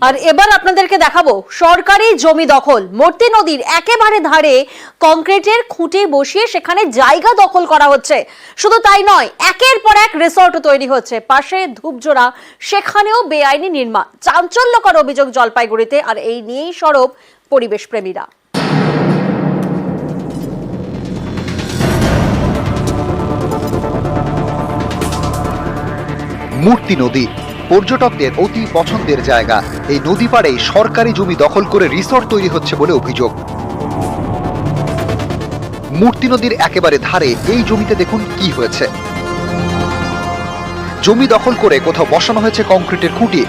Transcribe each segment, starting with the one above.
আর এবার আপনাদেরকে দেখাবো সরকারি জমি দখল। মূর্তি নদীর একেবারে ধারে কংক্রিটের খুঁটি বসিয়ে সেখানে জায়গা দখল করা হচ্ছে। শুধু তাই নয়, একের পর এক রিসর্ট তৈরি হচ্ছে। পাশে ধূপজোড়া, সেখানেও বেআইনি নির্মাণ। চাঞ্চল্যকর অভিযোগ জলপাইগুড়িতে, আর এই নিয়েই সরব পরিবেশ প্রেমীরা। মূর্তি নদী পর্যটকদের অতি পছন্দের জায়গা। এই নদী পাড়ে সরকারি জমি দখল করে রিসর্ট তৈরি হচ্ছে বলে অভিযোগ। মূর্তি নদীর একেবারে ধারে এই জমিতে দেখুন কি হয়েছে। জমি দখল করে কোথাও বসানো হয়েছে কংক্রিটের খুঁটি,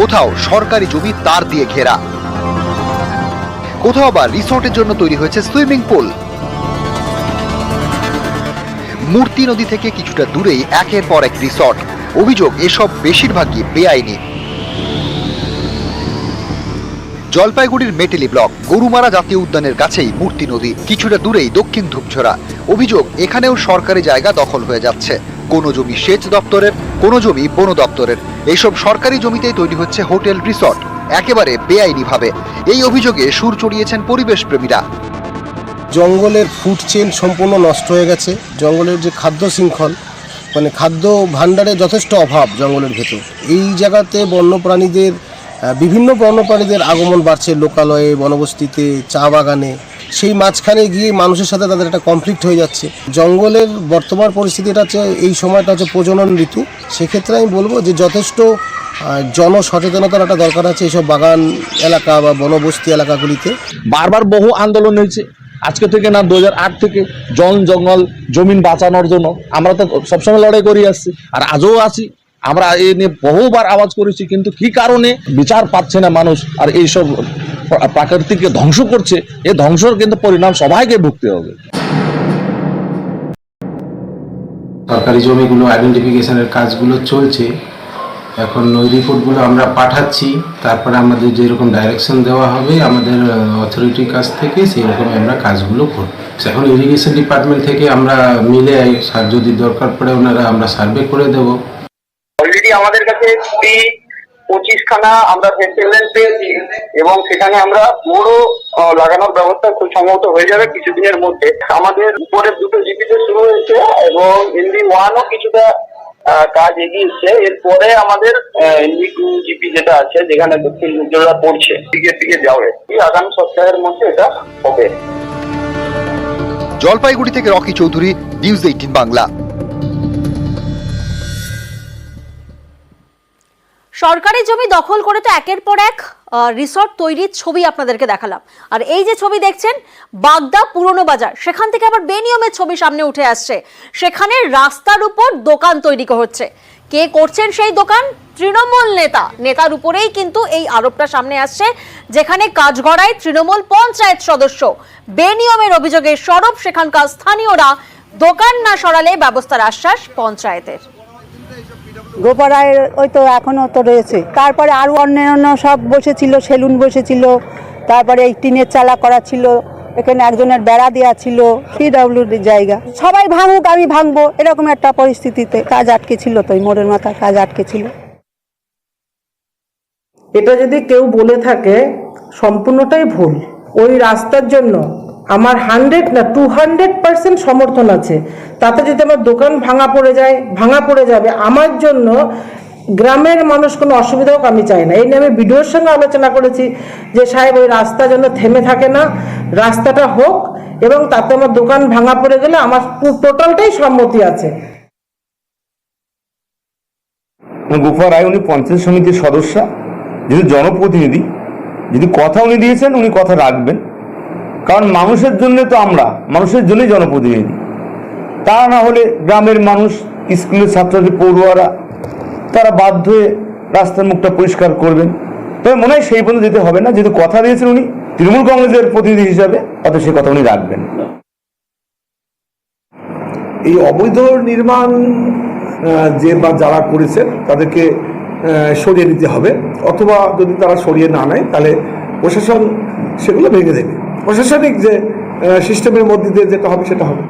কোথাও সরকারি জমি তার দিয়ে ঘেরা, কোথাও আবার রিসর্টের জন্য তৈরি হয়েছে সুইমিং পুল। মূর্তি নদী থেকে কিছুটা দূরেই একের পর এক রিসর্ট। অভিযোগ এসব বেশিরভাগই বেআইনি। জলপাইগুড়ির মেটেলি ব্লক গরুমারা জাতীয় উদ্যানের কাছেই মূর্তি নদী, কিছুটা দূরেই দক্ষিণ ধূপঝোড়া। অভিযোগ এখানেও সরকারি জায়গা দখল হয়ে যাচ্ছে। কোনো জমি সেচ দপ্তরের, কোনো জমি বন দপ্তরের। এইসব সরকারি জমিতেই তৈরি হচ্ছে হোটেল, রিসর্ট, একেবারে বেআইনি ভাবে। এই অভিযোগে সুর চড়িয়েছেন পরিবেশ প্রেমীরা। জঙ্গলের ফুড চেইন সম্পূর্ণ নষ্ট হয়ে গেছে। জঙ্গলের যে খাদ্য শৃঙ্খল, মানে খাদ্য ভাণ্ডারে যথেষ্ট অভাব জঙ্গলের ভেতর। এই জায়গাতে বিভিন্ন বন্যপ্রাণীদের আগমন বাড়ছে, লোকালয়ে, বনবস্তিতে, চা বাগানে। সেই মাঝখানে গিয়ে মানুষের সাথে তাদের একটা কনফ্লিক্ট হয়ে যাচ্ছে। জঙ্গলের বর্তমান পরিস্থিতিটা হচ্ছে, এই সময়টা হচ্ছে প্রজনন ঋতু। সেক্ষেত্রে আমি বলবো যে যথেষ্ট জনসচেতনতার একটা দরকার আছে এইসব বাগান এলাকা বা বনবস্তি এলাকাগুলিতে। বারবার বহু আন্দোলন হয়েছে, আজকে থেকে না 2008 থেকে জঙ্গল জমিন বাঁচানোর জন্য আমরা তো সবসময় লড়াই করে আসছি, আর আজও আছি। আমরা এ নিয়ে বহুবার আওয়াজ করেছি, কিন্তু কি কারণে বিচার পাচ্ছে না মানুষ, আর এইসব প্রাকৃতিককে ধ্বংস করছে। এই ধ্বংসর কিন্তু পরিণাম সবাইকে ভুগতে হবে। সরকারি জমিগুলো আইডেন্টিফিকেশনের কাজগুলো চলছে। এখন ওই রিপোর্টগুলো আমরা পাঠাচ্ছি, তারপরে আমাদের যেরকম ডাইরেকশন দেওয়া হবে আমাদের অথরিটির কাছ থেকে, সেই রকম আমরা কাজগুলো করব। এখন ইরিগেশন ডিপার্টমেন্ট থেকে আমরা মিলে যদি দরকার পড়ে আমরা সার্ভে করে দেব। অলরেডি আমাদের কাছে 25খানা আমরা সেটেলমেন্ট পেয়েছি, এবং সেখানে আমরা বড় লাগানোর ব্যবস্থা খুব সম্ভবত হয়ে যাবে কিছুদিনের মধ্যে। আমাদের উপরের দুটো জিপিতে শুরু হয়েছে, এবং এনডি 1ও কিছুটা কাজ এগিয়েছে। এরপরে আমাদের এনডি 2 জিপি যেটা আছে, যেখানে দক্ষিণ ধূপজোড়া পড়ছে, দিকে যাবে। আগামী সপ্তাহের মধ্যে এটা হবে। জলপাইগুড়ি থেকে রকি চৌধুরী, নিউজ 18 বাংলা। সরকারি জমি দখল করে তো একের পর এক রিসর্ট তৈরির ছবি আপনাদেরকে দেখালাম। আর এই যে ছবি দেখছেন, বাগদা পুরনো বাজার, সেখান থেকে আবার বেনিয়মের ছবি সামনে উঠে আসছে। সেখানে রাস্তার উপর দোকান তৈরি হচ্ছে। কে করছেন সেই দোকান? তৃণমূল নেতার উপরেই কিন্তু এই আরোপটা সামনে আসছে, যেখানে কাজগড়ায় তৃণমূল পঞ্চায়েত সদস্য। বেনিয়মের অভিযোগে সরব সেখানকার স্থানীয়রা। দোকান না সরালে ব্যবস্থার আশ্বাস পঞ্চায়েতের। গোপাড়ায় ওই তো এখনো তো রয়েছে। তারপরে আরও অন্যান্য সব বসেছিল, সেলুন বসেছিল, তারপরে এই টিনের চালা করা ছিল, এখানে একজনের বেড়া দেওয়া ছিল, পিডব্লিউডির জায়গা। সবাই ভাঙুক, আমি ভাঙবো, এরকম একটা পরিস্থিতিতে কাজ আটকে ছিল। তো মোড়ের মাথায় কাজ আটকে ছিল। এটা যদি কেউ বলে থাকে, সম্পূর্ণটাই ভুল। ওই রাস্তার জন্য আমার 100 না 200% সমর্থন আছে। তাতে যদি আমার দোকান ভাঙা পড়ে যাবে, আমার জন্য গ্রামের মানুষ কোনো অসুবিধা হোক আমি চাই না। এই নিয়ে আমি বিডিওর সঙ্গে আলোচনা করেছি যে সাহেব, ওই রাস্তা যেন থেমে থাকে না, রাস্তাটা হোক, এবং তাতে আমার দোকান ভাঙা পড়ে গেলে আমার টোটালটাই সম্মতি আছে। গোপাল রায় উনি পঞ্চায়েত সমিতির সদস্য, যেহেতু জনপ্রতিনিধি, যদি কথা উনি দিয়েছেন উনি কথা রাখবেন। কারণ মানুষের জন্য তো আমরা, মানুষের জন্যই জনপ্রতিনিধি। তা না হলে গ্রামের মানুষ, স্কুলের ছাত্রছাত্রী, পড়ুয়ারা, তারা বাধ্য হয়ে রাস্তার মুখটা পরিষ্কার করবেন। তবে মনে হয় সেই পর্যন্ত যেতে হবে না। যেহেতু কথা দিয়েছেন উনি তৃণমূল কংগ্রেসের প্রতিনিধি হিসাবে, অত সে কথা উনি রাখবেন। এই অবৈধ নির্মাণ যারা করেছেন তাদেরকে সরিয়ে নিতে হবে, অথবা যদি তারা সরিয়ে না নেয় তাহলে প্রশাসন সেগুলো ভেঙে দেবে। প্রশাসনিক যে সিস্টেমের মধ্যে দিয়ে যেটা হবে সেটা হবে।